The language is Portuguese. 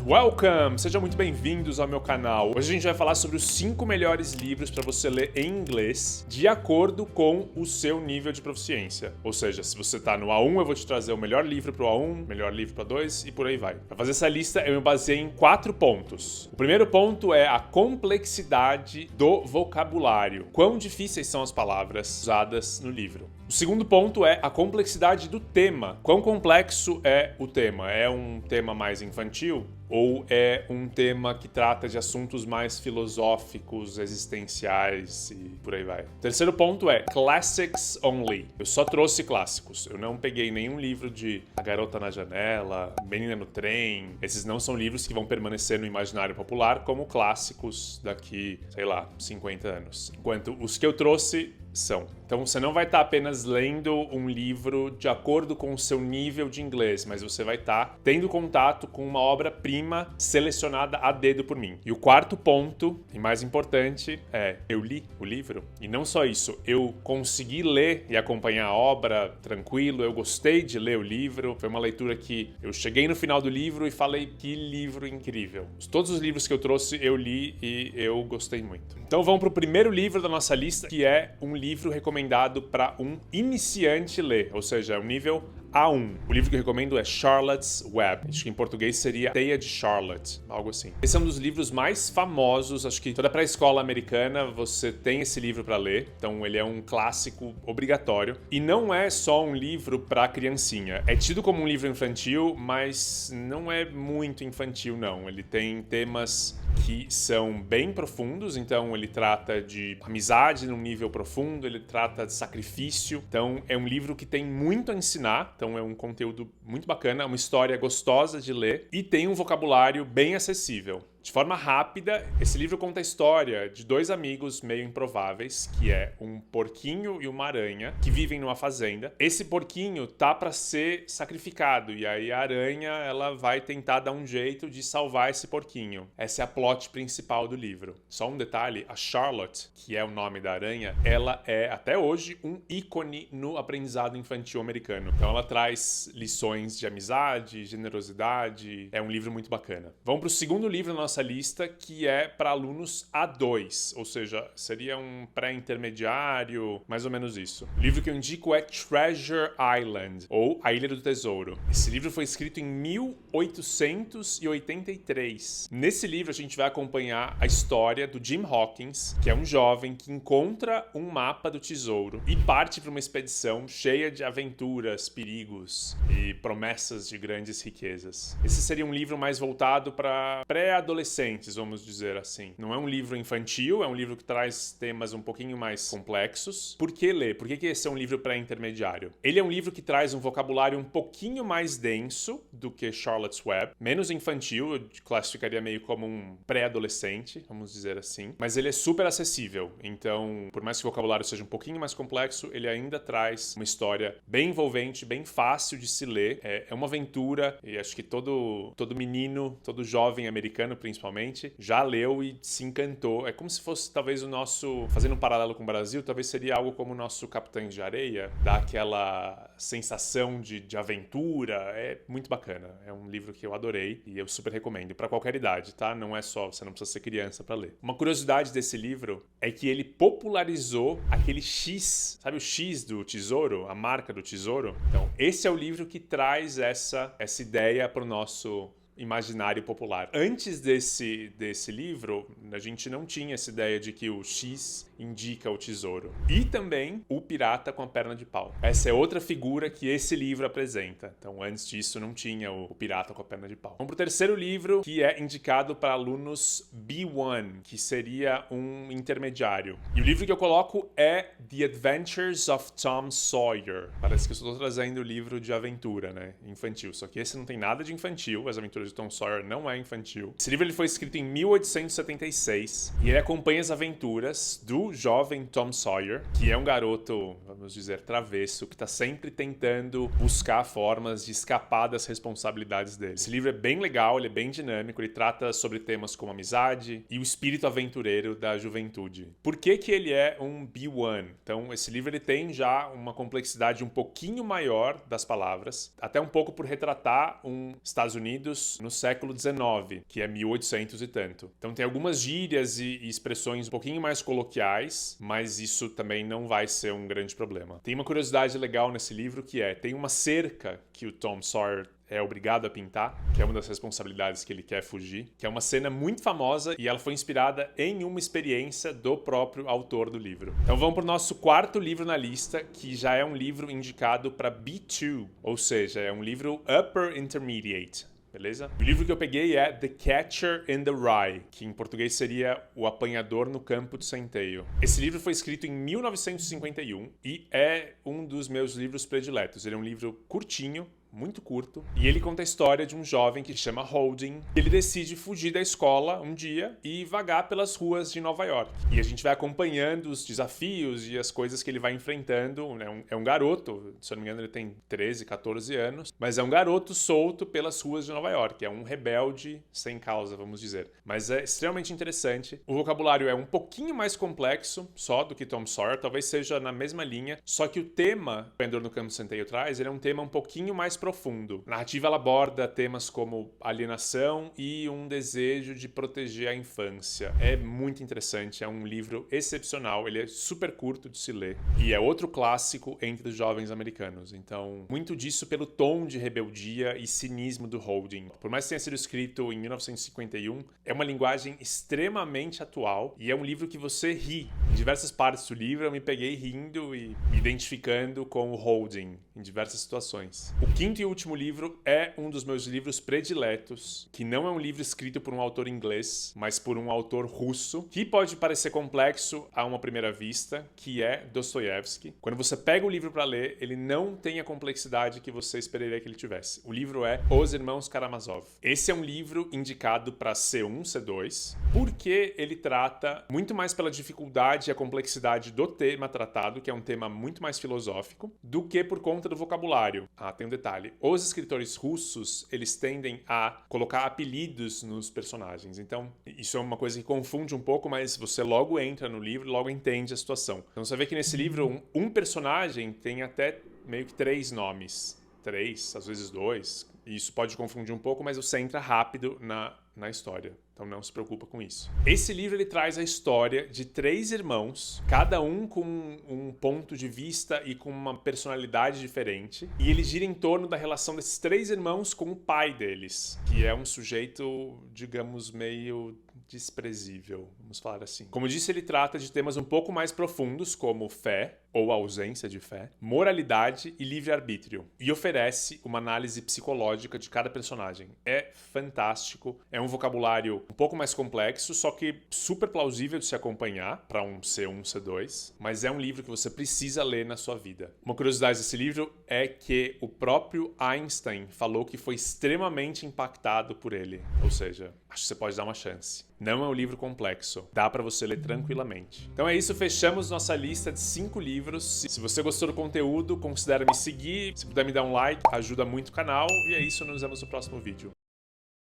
Welcome! Sejam muito bem-vindos ao meu canal. Hoje a gente vai falar sobre os 5 melhores livros para você ler em inglês de acordo com o seu nível de proficiência. Ou seja, se você tá no A1, eu vou te trazer o melhor livro pro A1, melhor livro para 2 e por aí vai. Para fazer essa lista, eu me baseei em 4 pontos. O primeiro ponto é a complexidade do vocabulário. Quão difíceis são as palavras usadas no livro. O segundo ponto é a complexidade do tema. Quão complexo é o tema? É um tema mais infantil? Ou é um tema que trata de assuntos mais filosóficos, existenciais e por aí vai? O terceiro ponto é classics only. Eu só trouxe clássicos. Eu não peguei nenhum livro de A Garota na Janela, Menina no Trem. Esses não são livros que vão permanecer no imaginário popular como clássicos daqui, sei lá, 50 anos. Enquanto os que eu trouxe são. Então você não vai estar apenas lendo um livro de acordo com o seu nível de inglês, mas você vai estar tendo contato com uma obra-prima selecionada a dedo por mim. E o quarto ponto, e mais importante, é eu li o livro. E não só isso, eu consegui ler e acompanhar a obra tranquilo, eu gostei de ler o livro. Foi uma leitura que eu cheguei no final do livro e falei, que livro incrível. Todos os livros que eu trouxe eu li e eu gostei muito. Então vamos para o primeiro livro da nossa lista, que é um livro recomendado para um iniciante ler, ou seja, um nível A1. O livro que eu recomendo é Charlotte's Web. Acho que em português seria Teia de Charlotte, algo assim. Esse é um dos livros mais famosos, acho que toda pré-escola americana você tem esse livro para ler, então ele é um clássico obrigatório. E não é só um livro para criancinha. É tido como um livro infantil, mas não é muito infantil não. Ele tem temas que são bem profundos, então ele trata de amizade num nível profundo, ele trata de sacrifício, então é um livro que tem muito a ensinar, então é um conteúdo muito bacana, uma história gostosa de ler e tem um vocabulário bem acessível. De forma rápida, esse livro conta a história de 2 amigos meio improváveis, que é um porquinho e uma aranha, que vivem numa fazenda. Esse porquinho tá para ser sacrificado, e aí a aranha ela vai tentar dar um jeito de salvar esse porquinho. Essa é a plot principal do livro. Só um detalhe, a Charlotte, que é o nome da aranha, ela é, até hoje, um ícone no aprendizado infantil americano. Então ela traz lições de amizade, generosidade, é um livro muito bacana. Vamos para o segundo livro da nossa lista, que é para alunos A2, ou seja, seria um pré-intermediário, mais ou menos isso. O livro que eu indico é Treasure Island, ou A Ilha do Tesouro. Esse livro foi escrito em 1883. Nesse livro a gente vai acompanhar a história do Jim Hawkins, que é um jovem que encontra um mapa do tesouro e parte para uma expedição cheia de aventuras, perigos e promessas de grandes riquezas. Esse seria um livro mais voltado para pré-adolescentes, vamos dizer assim. Não é um livro infantil, é um livro que traz temas um pouquinho mais complexos. Por que ler? Por que esse é um livro pré-intermediário? Ele é um livro que traz um vocabulário um pouquinho mais denso do que Charlotte's Web, menos infantil, eu classificaria meio como um pré-adolescente, vamos dizer assim, mas ele é super acessível. Então, por mais que o vocabulário seja um pouquinho mais complexo, ele ainda traz uma história bem envolvente, bem fácil de se ler. É uma aventura e acho que todo menino, todo jovem americano, principalmente, já leu e se encantou. É como se fosse talvez o nosso, fazendo um paralelo com o Brasil, talvez seria algo como o nosso Capitães de Areia, dá aquela sensação de aventura, é muito bacana. É um livro que eu adorei e eu super recomendo para qualquer idade, tá? Não é só, você não precisa ser criança para ler. Uma curiosidade desse livro é que ele popularizou aquele X, sabe o X do tesouro, a marca do tesouro? Então, esse é o livro que traz essa ideia para o nosso imaginário popular. Antes desse livro, a gente não tinha essa ideia de que o X indica o tesouro. E também o pirata com a perna de pau. Essa é outra figura que esse livro apresenta. Então, antes disso, não tinha o pirata com a perna de pau. Vamos para o terceiro livro, que é indicado para alunos B1, que seria um intermediário. E o livro que eu coloco é The Adventures of Tom Sawyer. Parece que eu estou trazendo o livro de aventura, né? Infantil. Só que esse não tem nada de infantil. As aventuras de Tom Sawyer não é infantil. Esse livro ele foi escrito em 1876 e ele acompanha as aventuras do do jovem Tom Sawyer, que é um garoto, vamos dizer, travesso, que está sempre tentando buscar formas de escapar das responsabilidades dele. Esse livro é bem legal, ele é bem dinâmico, ele trata sobre temas como amizade e o espírito aventureiro da juventude. Por que que ele é um B1? Então, esse livro ele tem já uma complexidade um pouquinho maior das palavras, até um pouco por retratar Estados Unidos no século XIX, que é 1800 e tanto. Então tem algumas gírias e expressões um pouquinho mais coloquiais, mas isso também não vai ser um grande problema. Tem uma curiosidade legal nesse livro que tem uma cerca que o Tom Sawyer é obrigado a pintar, que é uma das responsabilidades que ele quer fugir, que é uma cena muito famosa e ela foi inspirada em uma experiência do próprio autor do livro. Então vamos para o nosso quarto livro na lista, que já é um livro indicado para B2, ou seja, é um livro Upper Intermediate. Beleza? O livro que eu peguei é The Catcher in the Rye, que em português seria O Apanhador no Campo de Centeio. Esse livro foi escrito em 1951 e é um dos meus livros prediletos. Ele é um livro curtinho, muito curto, e ele conta a história de um jovem que se chama Holding. Ele decide fugir da escola um dia e vagar pelas ruas de Nova York. E a gente vai acompanhando os desafios e as coisas que ele vai enfrentando. É um garoto, se eu não me engano ele tem 13, 14 anos, mas é um garoto solto pelas ruas de Nova York. É um rebelde sem causa, vamos dizer. Mas é extremamente interessante. O vocabulário é um pouquinho mais complexo só do que Tom Sawyer, talvez seja na mesma linha, só que o tema que o Apanhador no Campo de Centeio traz, ele é um tema um pouquinho mais profundo. A narrativa ela aborda temas como alienação e um desejo de proteger a infância. É muito interessante, é um livro excepcional, ele é super curto de se ler e é outro clássico entre os jovens americanos. Então, muito disso pelo tom de rebeldia e cinismo do Holding. Por mais que tenha sido escrito em 1951, é uma linguagem extremamente atual e é um livro que você ri. Em diversas partes do livro eu me peguei rindo e me identificando com o Holding em diversas situações. O quinto e último livro é um dos meus livros prediletos, que não é um livro escrito por um autor inglês, mas por um autor russo, que pode parecer complexo a uma primeira vista, que é Dostoiévski. Quando você pega o livro para ler, ele não tem a complexidade que você esperaria que ele tivesse. O livro é Os Irmãos Karamazov. Esse é um livro indicado para C1, C2, porque ele trata muito mais pela dificuldade e a complexidade do tema tratado, que é um tema muito mais filosófico, do que por conta do vocabulário. Tem um detalhe. Os escritores russos, eles tendem a colocar apelidos nos personagens. Então, isso é uma coisa que confunde um pouco, mas você logo entra no livro e logo entende a situação. Então, você vê que nesse livro, um personagem tem até meio que 3 nomes. 3, às vezes 2. Isso pode confundir um pouco, mas você entra rápido na história. Então não se preocupa com isso. Esse livro ele traz a história de 3 irmãos, cada um com um ponto de vista e com uma personalidade diferente. E ele gira em torno da relação desses 3 irmãos com o pai deles, que é um sujeito, digamos, meio desprezível, vamos falar assim. Como disse, ele trata de temas um pouco mais profundos, como fé, ou ausência de fé, moralidade e livre-arbítrio, e oferece uma análise psicológica de cada personagem. É fantástico, é um vocabulário um pouco mais complexo, só que super plausível de se acompanhar para um C1, C2, mas é um livro que você precisa ler na sua vida. Uma curiosidade desse livro é que o próprio Einstein falou que foi extremamente impactado por ele, ou seja, acho que você pode dar uma chance. Não é um livro complexo, dá para você ler tranquilamente. Então é isso, fechamos nossa lista de 5 livros. Se você gostou do conteúdo, considere me seguir. Se puder me dar um like, ajuda muito o canal. E é isso, nos vemos no próximo vídeo.